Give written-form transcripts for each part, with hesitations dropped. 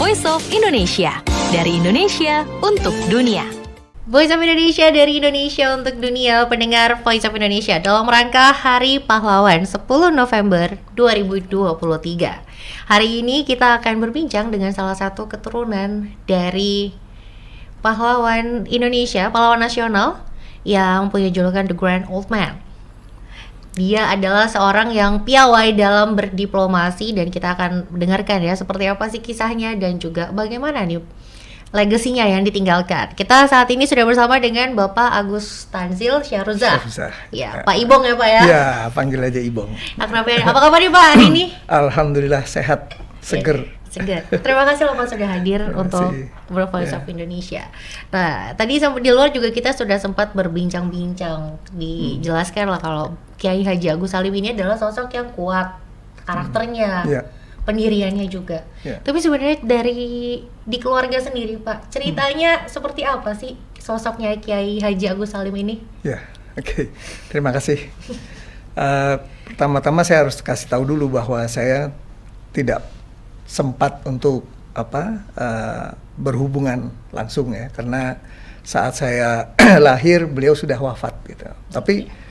Voice of Indonesia. Dari Indonesia untuk dunia. Voice of Indonesia dari Indonesia untuk dunia, pendengar Voice of Indonesia dalam rangka Hari Pahlawan 10 November 2023. Hari ini kita akan berbincang dengan salah satu keturunan dari pahlawan Indonesia, pahlawan nasional yang punya julukan The Grand Old Man. Dia adalah seorang yang piawai dalam berdiplomasi dan kita akan dengarkan ya seperti apa sih kisahnya dan juga bagaimana nih legasinya yang ditinggalkan. Kita saat ini sudah bersama dengan Bapak Agus Tanzil Syahruza. Ya, Pak Ibong ya Pak ya? Ya, panggil aja Ibong. Apa kabar nih Pak hari ini? Alhamdulillah sehat, seger. Segar. Terima kasih loh Pak sudah hadir untuk Voice of Indonesia. Nah, tadi di luar juga kita sudah sempat berbincang-bincang, dijelaskan lah kalau Kiai Haji Agus Salim ini adalah sosok yang kuat karakternya, pendiriannya juga. Tapi sebenarnya di keluarga sendiri Pak, ceritanya seperti apa sih sosoknya Kiai Haji Agus Salim ini? Ya, oke. Terima kasih. Pertama-tama saya harus kasih tahu dulu bahwa saya tidak sempat untuk berhubungan langsung ya, karena saat saya lahir beliau sudah wafat gitu. Tapi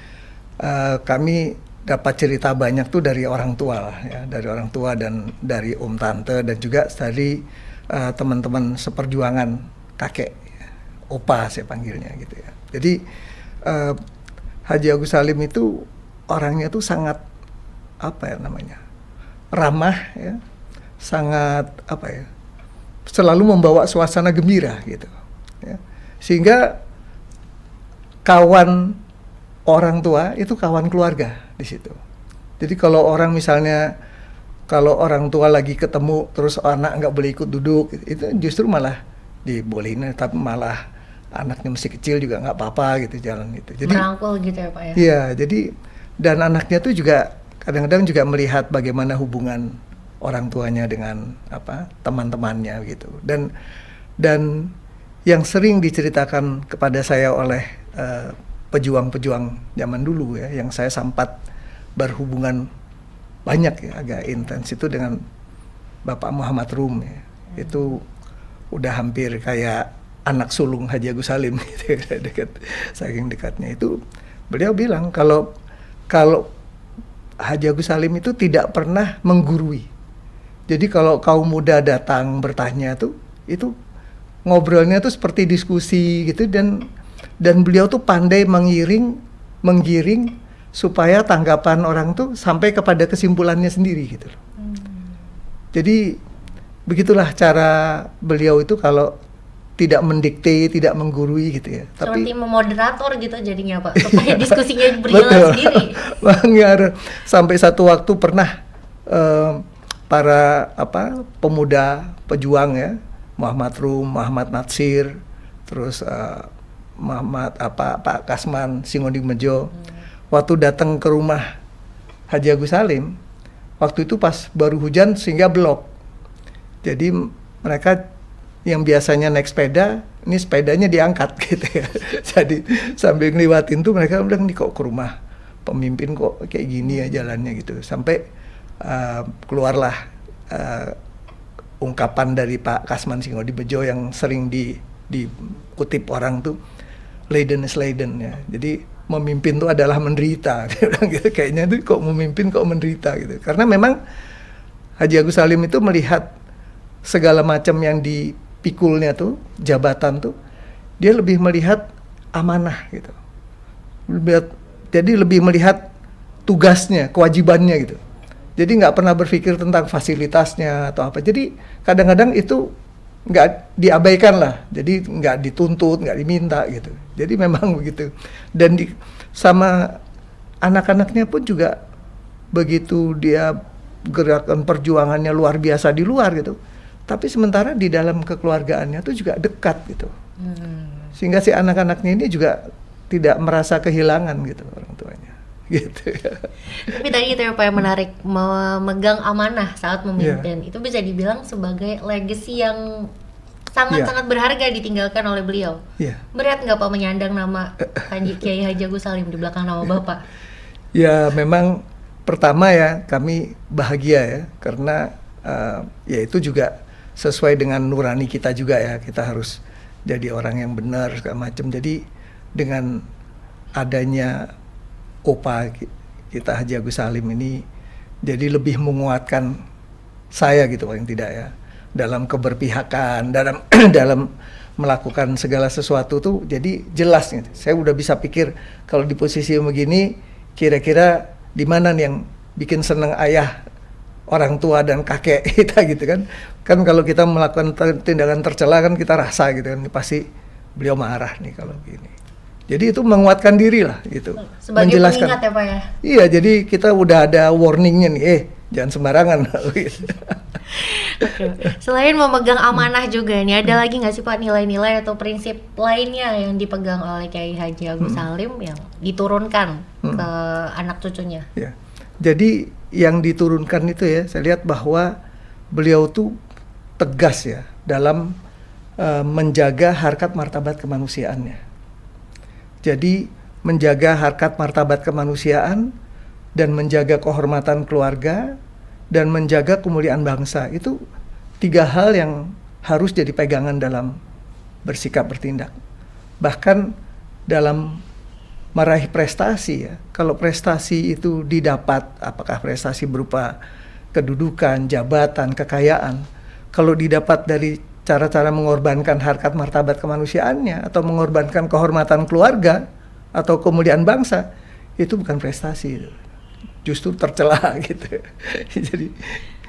kami dapat cerita banyak tuh dari orang tua lah ya, dari orang tua dan dari om tante dan juga dari teman-teman seperjuangan kakek, ya. Opa saya panggilnya gitu ya. Jadi Haji Agus Salim itu orangnya tuh sangat ramah ya. Sangat selalu membawa suasana gembira gitu ya. Sehingga kawan orang tua itu kawan keluarga di situ. Jadi kalau orang tua lagi ketemu terus anak nggak boleh ikut duduk, itu justru malah dibolehin, tapi malah anaknya masih kecil juga nggak apa-apa gitu jalan itu. Jadi merangkul gitu ya Pak ya. Iya, jadi dan anaknya tuh juga kadang-kadang juga melihat bagaimana hubungan orang tuanya dengan teman-temannya gitu. Dan yang sering diceritakan kepada saya oleh pejuang-pejuang zaman dulu ya, yang saya sempat berhubungan banyak ya, agak intens itu dengan Bapak Muhammad Rum ya. Itu udah hampir kayak anak sulung Haji Agus Salim gitu ya, saking dekatnya. Itu beliau bilang kalau Haji Agus Salim itu tidak pernah menggurui. Jadi kalau kaum muda datang bertanya itu ngobrolnya tuh seperti diskusi gitu, dan beliau tuh pandai menggiring supaya tanggapan orang tuh sampai kepada kesimpulannya sendiri gitu loh. Jadi begitulah cara beliau itu kalau tidak mendikte, tidak menggurui gitu ya. Seperti memoderator gitu jadinya Pak, supaya diskusinya berjalan sendiri. Sampai satu waktu pernah para pemuda pejuang ya, Muhammad Rum, Muhammad Natsir, terus Pak Kasman Singodingmejo, waktu datang ke rumah Haji Agus Salim, waktu itu pas baru hujan sehingga blok. Jadi mereka yang biasanya naik sepeda, ini sepedanya diangkat gitu ya. Jadi sambil ngeliwatin tuh mereka bilang, nih kok ke rumah pemimpin kok kayak gini ya jalannya gitu. Sampai keluarlah ungkapan dari Pak Kasman Singodingmejo yang sering dikutip orang tuh, Leiden is Leiden ya. Jadi memimpin tuh adalah menderita. Dia bilang gitu, kayaknya tuh kok memimpin kok menderita gitu. Karena memang Haji Agus Salim itu melihat segala macam yang dipikulnya tuh, jabatan tuh, dia lebih melihat amanah gitu. Jadi lebih melihat tugasnya, kewajibannya gitu. Jadi nggak pernah berpikir tentang fasilitasnya atau apa. Jadi kadang-kadang itu nggak diabaikan lah. Jadi nggak dituntut, nggak diminta gitu. Jadi memang begitu. Dan sama anak-anaknya pun juga begitu, dia gerakan perjuangannya luar biasa di luar gitu. Tapi sementara di dalam kekeluargaannya tuh juga dekat gitu. Sehingga si anak-anaknya ini juga tidak merasa kehilangan gitu orang tuanya. Gitu. Tapi tadi itu ya Pak yang menarik, memegang amanah saat memimpin, itu bisa dibilang sebagai legacy yang sangat-sangat berharga ditinggalkan oleh beliau. Berat nggak Pak menyandang nama Kiai Haji Agus Salim di belakang nama Bapak? Ya memang pertama ya kami bahagia ya, karena ya itu juga sesuai dengan nurani kita juga ya. Kita harus jadi orang yang benar segala macam. Jadi dengan adanya Opa kita Haji Agus Salim ini jadi lebih menguatkan saya gitu paling tidak ya, dalam keberpihakan, dalam dalam melakukan segala sesuatu tuh jadi jelas gitu. Saya udah bisa pikir kalau di posisi begini kira-kira di mana nih yang bikin seneng ayah, orang tua dan kakek kita gitu kan. Kan kalau kita melakukan tindakan tercela kan kita rasa gitu kan, pasti beliau marah nih kalau gini. Jadi itu menguatkan diri lah gitu. Sebagai menjelaskan. pengingat ya Pak ya? Iya, jadi kita udah ada warningnya nih, jangan sembarangan. Gitu. Selain memegang amanah juga nih, ada lagi nggak sih Pak nilai-nilai atau prinsip lainnya yang dipegang oleh Kiai Haji Agus Salim yang diturunkan ke anak cucunya? Ya. Jadi yang diturunkan itu ya, saya lihat bahwa beliau tuh tegas ya dalam menjaga harkat martabat kemanusiaannya. Jadi menjaga harkat martabat kemanusiaan dan menjaga kehormatan keluarga dan menjaga kemuliaan bangsa, itu 3 hal yang harus jadi pegangan dalam bersikap bertindak. Bahkan dalam meraih prestasi ya, kalau prestasi itu didapat, apakah prestasi berupa kedudukan, jabatan, kekayaan, kalau didapat dari cara-cara mengorbankan harkat martabat kemanusiaannya atau mengorbankan kehormatan keluarga atau kemuliaan bangsa, itu bukan prestasi, justru tercela gitu.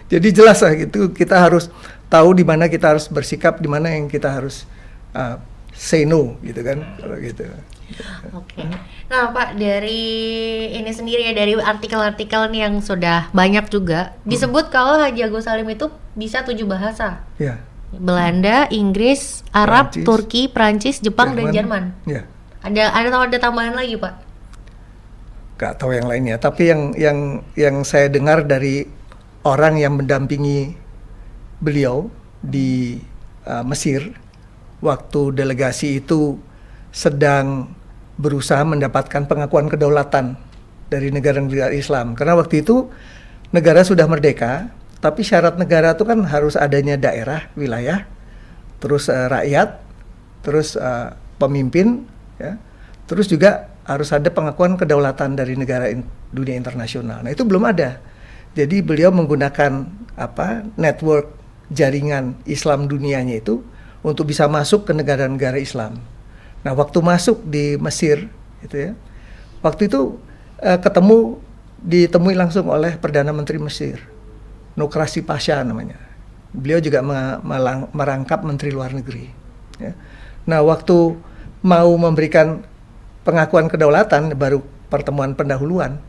jadi jelas lah gitu, kita harus tahu di mana kita harus bersikap, di mana yang kita harus say no gitu kan, kalau gitu. Oke. Nah Pak, dari ini sendiri ya, dari artikel-artikel nih yang sudah banyak juga disebut kalau Haji Agus Salim itu bisa 7 bahasa. Ya. Belanda, Inggris, Arab, Prancis, Turki, Prancis, Jepang, dan Jerman. Ya. Ada tambahan lagi Pak? Gak tahu yang lainnya, tapi yang saya dengar dari orang yang mendampingi beliau di Mesir waktu delegasi itu sedang berusaha mendapatkan pengakuan kedaulatan dari negara-negara Islam, karena waktu itu negara sudah merdeka. Tapi syarat negara itu kan harus adanya daerah, wilayah, terus rakyat, terus pemimpin, ya, terus juga harus ada pengakuan kedaulatan dari negara dunia internasional. Nah itu belum ada. Jadi beliau menggunakan network jaringan Islam dunianya itu untuk bisa masuk ke negara-negara Islam. Nah waktu masuk di Mesir, gitu ya, waktu itu ditemui langsung oleh Perdana Menteri Mesir, Nokrasi Pasha namanya. Beliau juga merangkap Menteri Luar Negeri. Ya. Nah, waktu mau memberikan pengakuan kedaulatan, baru pertemuan pendahuluan,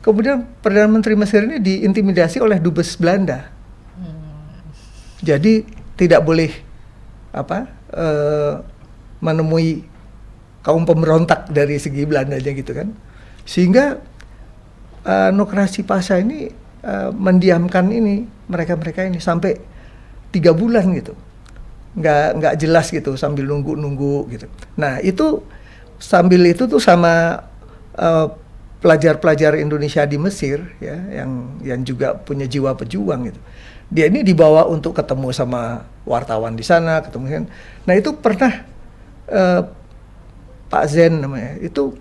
kemudian Perdana Menteri Mesir ini diintimidasi oleh dubes Belanda. Jadi tidak boleh menemui kaum pemberontak dari segi Belandanya gitu kan. Sehingga Nokrasi Pasha ini mendiamkan mereka ini sampai 3 bulan gitu, nggak jelas gitu, sambil nunggu gitu. Nah itu sambil itu tuh sama pelajar-pelajar Indonesia di Mesir ya, yang juga punya jiwa pejuang gitu. Dia ini dibawa untuk ketemu sama wartawan di sana, ketemu. Nah itu pernah Pak Zen namanya itu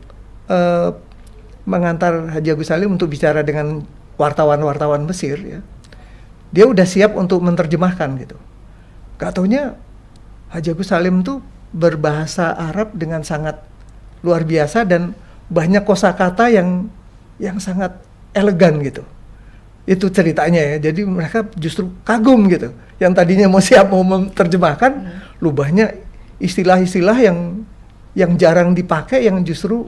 mengantar Haji Agus Salim untuk bicara dengan wartawan-wartawan Mesir ya. Dia udah siap untuk menerjemahkan gitu. Gak taunya Haji Agus Salim tuh berbahasa Arab dengan sangat luar biasa dan banyak kosakata yang sangat elegan gitu. Itu ceritanya ya. Jadi mereka justru kagum gitu. Yang tadinya siap mau menerjemahkan, lubahnya istilah-istilah yang jarang dipakai, yang justru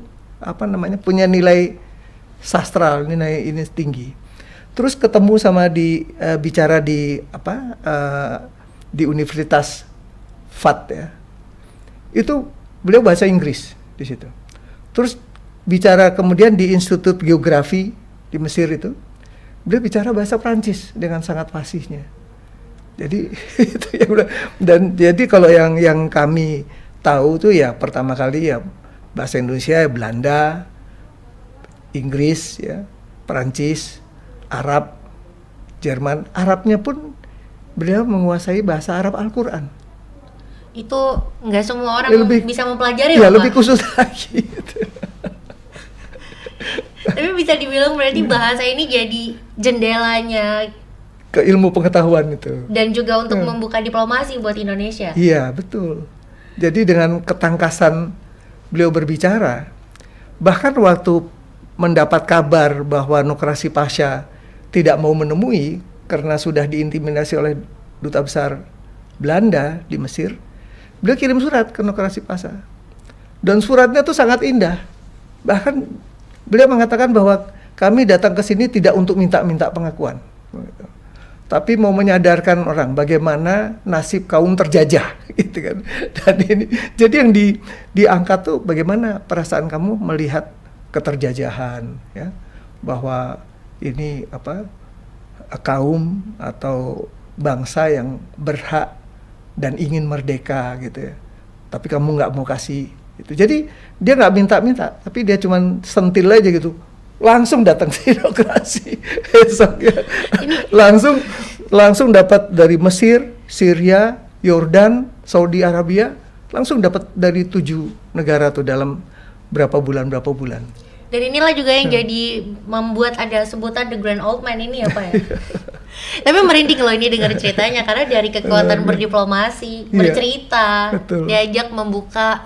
punya nilai sastra, nilai ini tinggi. Terus ketemu sama bicara di Universitas FAT ya. Itu beliau bahasa Inggris di situ. Terus bicara kemudian di Institut Geografi di Mesir itu, beliau bicara bahasa Prancis dengan sangat fasihnya. Jadi itu dan jadi kalau yang kami tahu tuh ya pertama kali ya bahasa Indonesia ya Belanda, Inggris ya, Perancis, Arab, Jerman. Arabnya pun beliau menguasai bahasa Arab Al-Quran. Itu nggak semua orang Lebih- bisa mempelajari Ya, Bapak. lebih khusus lagi. Gitu. Tapi bisa dibilang berarti bahasa ini jadi jendelanya Ke ilmu pengetahuan itu. dan juga untuk membuka diplomasi buat Indonesia. Iya, betul. Jadi dengan ketangkasan beliau berbicara, bahkan waktu mendapat kabar bahwa Nokrasi Pasha tidak mau menemui karena sudah diintimidasi oleh Duta Besar Belanda di Mesir, beliau kirim surat ke Nokrasi Pasha. Dan suratnya tuh sangat indah. Bahkan beliau mengatakan bahwa kami datang ke sini tidak untuk minta-minta pengakuan, gitu, tapi mau menyadarkan orang bagaimana nasib kaum terjajah, gitu kan. Dan ini, jadi yang diangkat tuh bagaimana perasaan kamu melihat keterjajahan, ya, bahwa ini kaum atau bangsa yang berhak dan ingin merdeka, gitu ya. Tapi kamu nggak mau kasih. Gitu. Jadi dia nggak minta-minta, tapi dia cuman sentil aja gitu. Langsung datang ke Nokrasi besoknya. langsung dapat dari Mesir, Syria, Yordan, Saudi Arabia, langsung dapat dari 7 negara tuh dalam berapa bulan. Dan inilah juga yang jadi membuat ada sebutan The Grand Old Man ini ya Pak ya. Tapi merinding loh ini dengar ceritanya karena dari kekuatan berdiplomasi, Iya, bercerita, betul. diajak membuka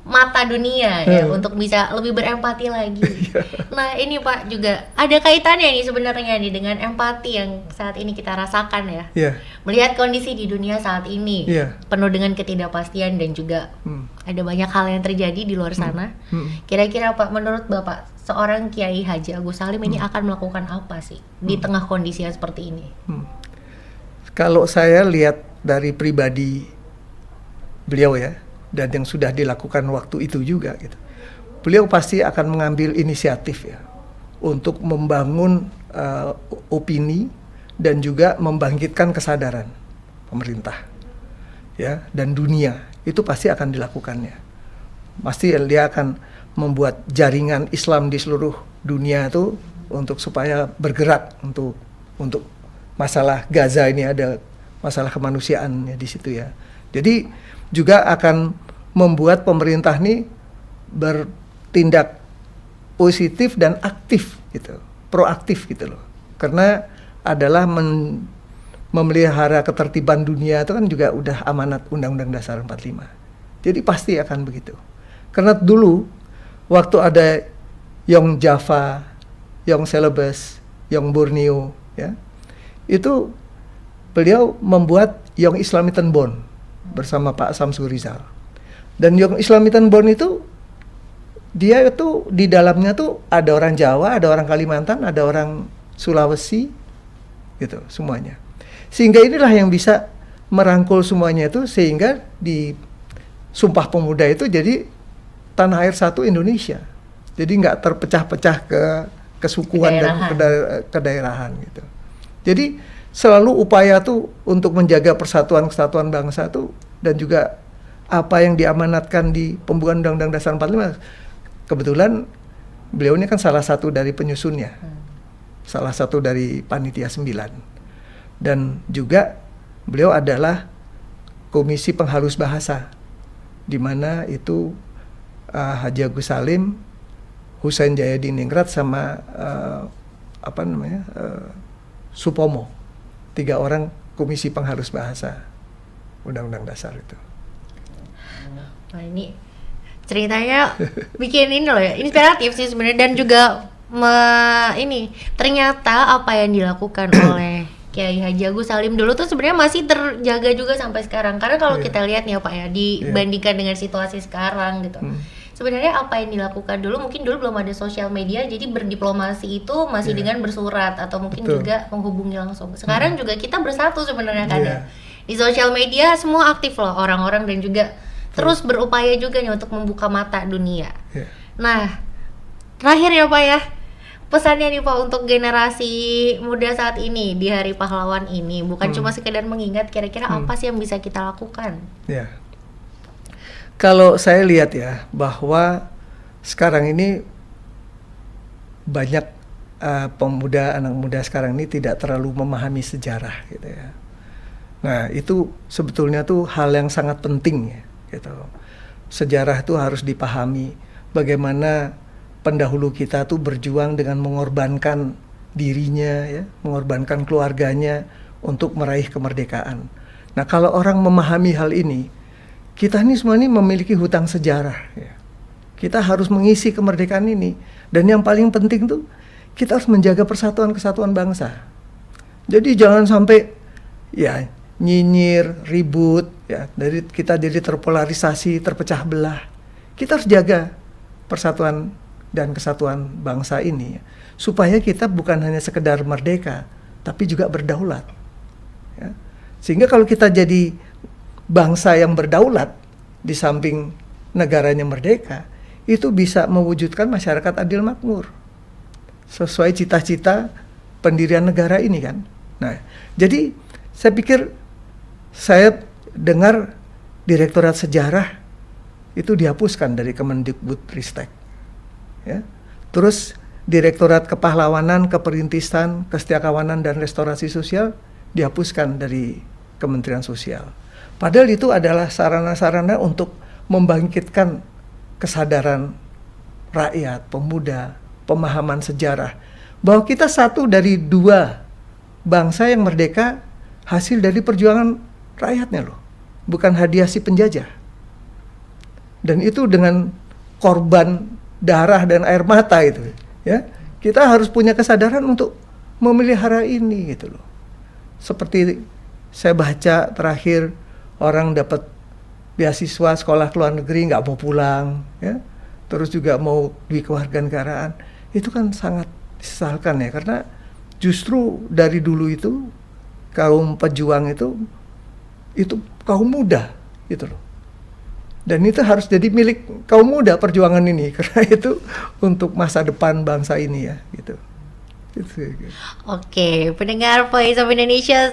mata dunia ya untuk bisa lebih berempati lagi. Nah ini Pak juga ada kaitannya nih sebenarnya nih dengan empati yang saat ini kita rasakan ya. Iya. Melihat kondisi di dunia saat ini Iya. penuh dengan ketidakpastian dan juga ada banyak hal yang terjadi di luar sana. Kira-kira Pak, menurut Bapak seorang Kiai Haji Agus Salim ini akan melakukan apa sih di tengah kondisi yang seperti ini? Kalau saya lihat dari pribadi beliau ya, dan yang sudah dilakukan waktu itu juga gitu, beliau pasti akan mengambil inisiatif ya untuk membangun opini dan juga membangkitkan kesadaran pemerintah ya dan dunia, itu pasti akan dilakukannya. Pasti dia akan membuat jaringan Islam di seluruh dunia itu untuk supaya bergerak untuk masalah Gaza ini, ada masalah kemanusiaan ya di situ ya. Jadi juga akan membuat pemerintah ini bertindak positif dan aktif gitu, proaktif gitu loh. Karena adalah memelihara ketertiban dunia itu kan juga udah amanat Undang-Undang Dasar 45. Jadi pasti akan begitu. Karena dulu waktu ada Yong Java, Yong Celebes, Yong Borneo ya, itu beliau membuat Yong Islamitan Bond bersama Pak Samsul Rizal. Dan Yong Islamitan Bond itu dia itu di dalamnya tuh ada orang Jawa, ada orang Kalimantan, ada orang Sulawesi gitu semuanya. Sehingga inilah yang bisa merangkul semuanya itu, sehingga di Sumpah Pemuda itu jadi tanah air satu Indonesia. Jadi nggak terpecah-pecah ke kesukuan dan kedaerahan gitu. Jadi selalu upaya tuh untuk menjaga persatuan kesatuan bangsa tuh, dan juga apa yang diamanatkan di pembukaan Undang-Undang Dasar 45. Kebetulan beliau ini kan salah satu dari penyusunnya. Salah satu dari panitia 9. Dan juga beliau adalah Komisi Penghalus Bahasa, di mana itu Haji Agus Salim, Husain Jayadiningrat sama Supomo, 3 orang Komisi Penghalus Bahasa Undang-Undang Dasar itu. Nah ini ceritanya bikin ini loh ya, inspiratif sih sebenarnya, dan juga ini ternyata apa yang dilakukan oleh Kiai Haji Agus Salim dulu tuh sebenarnya masih terjaga juga sampai sekarang. Karena kalau kita lihat nih ya Pak ya, dibandingkan dengan situasi sekarang gitu. Sebenarnya apa yang dilakukan dulu, mungkin dulu belum ada sosial media, jadi berdiplomasi itu masih dengan bersurat atau mungkin juga menghubungi langsung. Sekarang juga kita bersatu sebenarnya kan ya. Di sosial media semua aktif loh orang-orang, dan juga terus berupaya juga nih untuk membuka mata dunia. Nah, terakhir ya Pak ya, pesannya nih Pak untuk generasi muda saat ini di Hari Pahlawan ini, bukan cuma sekedar mengingat, kira-kira apa sih yang bisa kita lakukan? Ya. Kalau saya lihat ya, bahwa sekarang ini banyak pemuda, anak muda sekarang ini tidak terlalu memahami sejarah gitu ya. Nah, itu sebetulnya tuh hal yang sangat penting ya, gitu. Sejarah itu harus dipahami bagaimana pendahulu kita tuh berjuang dengan mengorbankan dirinya ya, mengorbankan keluarganya untuk meraih kemerdekaan. Nah, kalau orang memahami hal ini, kita ini semua ini memiliki hutang sejarah ya. Kita harus mengisi kemerdekaan ini, dan yang paling penting tuh kita harus menjaga persatuan kesatuan bangsa. Jadi jangan sampai ya nyinyir, ribut ya, dari kita jadi terpolarisasi, terpecah belah. Kita harus jaga persatuan dan kesatuan bangsa ini ya, supaya kita bukan hanya sekedar merdeka, tapi juga berdaulat. Ya. Sehingga kalau kita jadi bangsa yang berdaulat di samping negaranya merdeka, itu bisa mewujudkan masyarakat adil makmur sesuai cita-cita pendirian negara ini kan. Nah, jadi saya pikir saya dengar Direktorat Sejarah itu dihapuskan dari Kemendikbudristek. Ya. Terus Direktorat Kepahlawanan, Keperintisan, Kesetiakawanan dan Restorasi Sosial dihapuskan dari Kementerian Sosial. Padahal itu adalah sarana-sarana untuk membangkitkan kesadaran rakyat, pemuda, pemahaman sejarah, bahwa kita satu dari dua bangsa yang merdeka hasil dari perjuangan rakyatnya loh, bukan hadiah si penjajah. Dan itu dengan korban darah dan air mata itu, ya. Kita harus punya kesadaran untuk memelihara ini gitu loh. Seperti saya baca terakhir, orang dapat beasiswa sekolah ke luar negeri nggak mau pulang, ya. Terus juga mau di kewarganegaraan, itu kan sangat disesalkan ya, karena justru dari dulu itu kaum pejuang itu kaum muda gitu loh. Dan itu harus jadi milik kaum muda perjuangan ini, karena itu untuk masa depan bangsa ini ya gitu. Oke, pendengar Voice of Indonesia,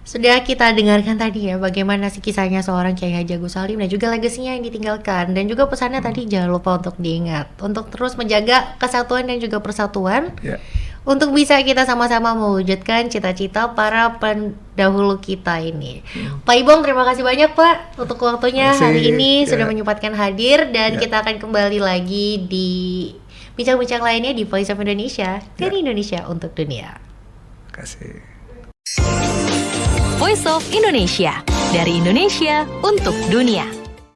sudah kita dengarkan tadi ya bagaimana sih kisahnya seorang Kiai Haji Agus Salim dan juga legasinya yang ditinggalkan, dan juga pesannya tadi jangan lupa untuk diingat untuk terus menjaga kesatuan dan juga persatuan untuk bisa kita sama-sama mewujudkan cita-cita para pendahulu kita ini. Pak Ibong, terima kasih banyak Pak untuk waktunya hari ini sudah menyempatkan hadir, dan kita akan kembali lagi di bincang-bincang lainnya di Voice of Indonesia dari Indonesia untuk dunia. Terima kasih. Voice of Indonesia, dari Indonesia untuk dunia.